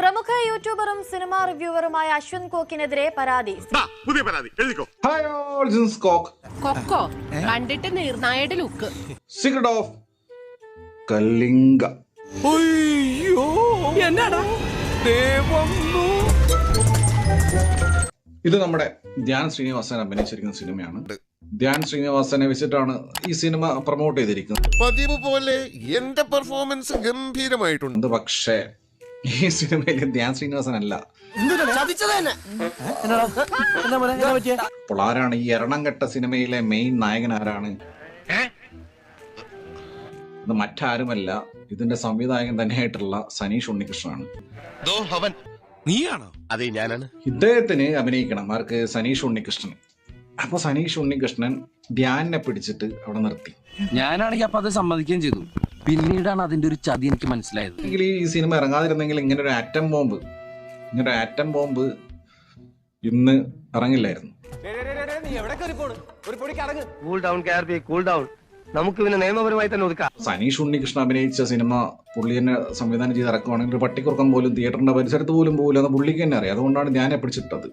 പ്രമുഖ യൂട്യൂബറും സിനിമാ റിവ്യൂവറുമായ അശ്വന്ത് കോക്കിനെതിരെ പരാതി. പുതിയ പരാതി എഴുതിക്കോ. Hi all, this is coke. Cocoa കണ്ടിട്ട് നിർണായയുടെ ലുക്ക്. Secret of Kalinga. അയ്യോ എന്നാടാ ദേവന്നു. ഇത് നമ്മുടെ ധ്യാൻ ശ്രീനിവാസൻ അഭിനയിച്ചിരിക്കുന്ന സിനിമയാണ്. ധ്യാൻ ശ്രീനിവാസനെ വെച്ചിട്ടാണ് ഈ സിനിമ പ്രൊമോട്ട് ചെയ്തിരിക്കുന്നത്. പതിവ് പോലെ എന്റെ പെർഫോമൻസ് ഗംഭീരമായിട്ടുണ്ട്. പക്ഷേ ഈ സിനിമയിൽ ധ്യാൻ ശ്രീനിവാസൻ അല്ല. അപ്പോൾ ആരാണ് ഈ എറണംകെട്ട സിനിമയിലെ മെയിൻ നായകൻ? ആരാണ്? ഇത് മറ്റാരുമല്ല, ഇതിന്റെ സംവിധായകൻ തന്നെയായിട്ടുള്ള സനീഷ് ഉണ്ണികൃഷ്ണനാണ്. നീയാണോ? അതെ, ഞാനാണ്. ഇദ്ദേഹത്തിന് അഭിനയിക്കണം. ആർക്ക്? സനീഷ് ഉണ്ണികൃഷ്ണൻ. അപ്പൊ സനീഷ് ഉണ്ണികൃഷ്ണൻ ധ്യാനിനെ പിടിച്ചിട്ട് അവിടെ നിർത്തി. ഞാനാണെങ്കിൽ അപ്പൊ അത് സമ്മതിക്കുകയും ചെയ്തു. പിന്നീടാണ് അതിന്റെ ഒരു ചതി എനിക്ക് മനസ്സിലായത്. എങ്കിൽ ഈ സിനിമ ഇറങ്ങാതിരുന്നെങ്കിൽ ഇങ്ങനെ ഒരു ആറ്റം ബോംബ് ഇന്ന് ഇറങ്ങില്ലായിരുന്നു. നമുക്ക് പിന്നെ നിയമപരമായി തന്നെ ഒതുക്കാം. സനീഷ് ഉണ്ണികൃഷ്ണൻ അഭിനയിച്ച സിനിമ പുള്ളി തന്നെ സംവിധാനം ചെയ്ത് ഇറക്കുവാണെങ്കിൽ ഒരു പട്ടിക്കുറക്കം പോലും തിയേറ്ററിന്റെ പരിസരത്ത് പോലും പോകില്ല എന്ന് പുള്ളിക്ക് തന്നെ അറിയാം. അതുകൊണ്ടാണ് ഞാനെ പിടിച്ചിട്ടത്.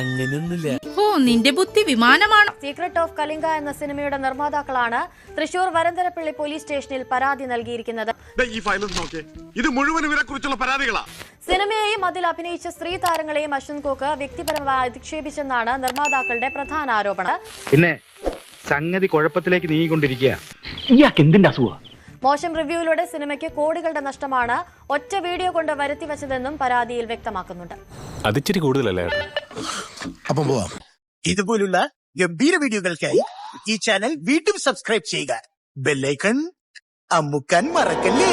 അങ്ങനെയൊന്നുമില്ല. ഓ, നിന്റെ ബുദ്ധി വിമാനമാണ്. സീക്രട്ട് ഓഫ് കലിംഗ എന്ന സിനിമയുടെ നിർമ്മാതാക്കളാണ് തൃശൂർ വരന്തരപ്പള്ളി പോലീസ് സ്റ്റേഷനിൽ പരാതി നൽകിയിരിക്കുന്നത്. ഈ ഫയൽ നോക്കേ, ഇത് മുഴുവൻ ഇവരെ കുറിച്ചുള്ള പരാതികളാ. സിനിമയെയും അതിൽ അഭിനയിച്ച സ്ത്രീ താരങ്ങളെയും അശ്വന്ത് കോക്ക് വ്യക്തിപരമായി അധിക്ഷേപിച്ചെന്നാണ് നിർമ്മാതാക്കളുടെ പ്രധാന ആരോപണം. പിന്നെ സംഗതി കുഴപ്പത്തിലേക്ക് നീങ്ങിക്കൊണ്ടിരിക്കുക. ഇയാൾക്ക് എന്തിന്റെ അസുഖം? മോശം റിവ്യൂവിലൂടെ സിനിമയ്ക്ക് കോടികളുടെ നഷ്ടമാണ് ഒറ്റ വീഡിയോ കൊണ്ട് വരുത്തിവെച്ചതെന്നും പരാതിയിൽ വ്യക്തമാക്കുന്നുണ്ട്. അതിച്ചിരി കൂടുതലല്ലേ? അപ്പം പോവാം. ഇതുപോലുള്ള ഗംഭീര വീഡിയോകൾക്കായി ഈ ചാനൽ വീണ്ടും സബ്സ്ക്രൈബ് ചെയ്യുക. ബെല്ലൈക്കൺ അമുക്കാൻ മറക്കല്ലേ.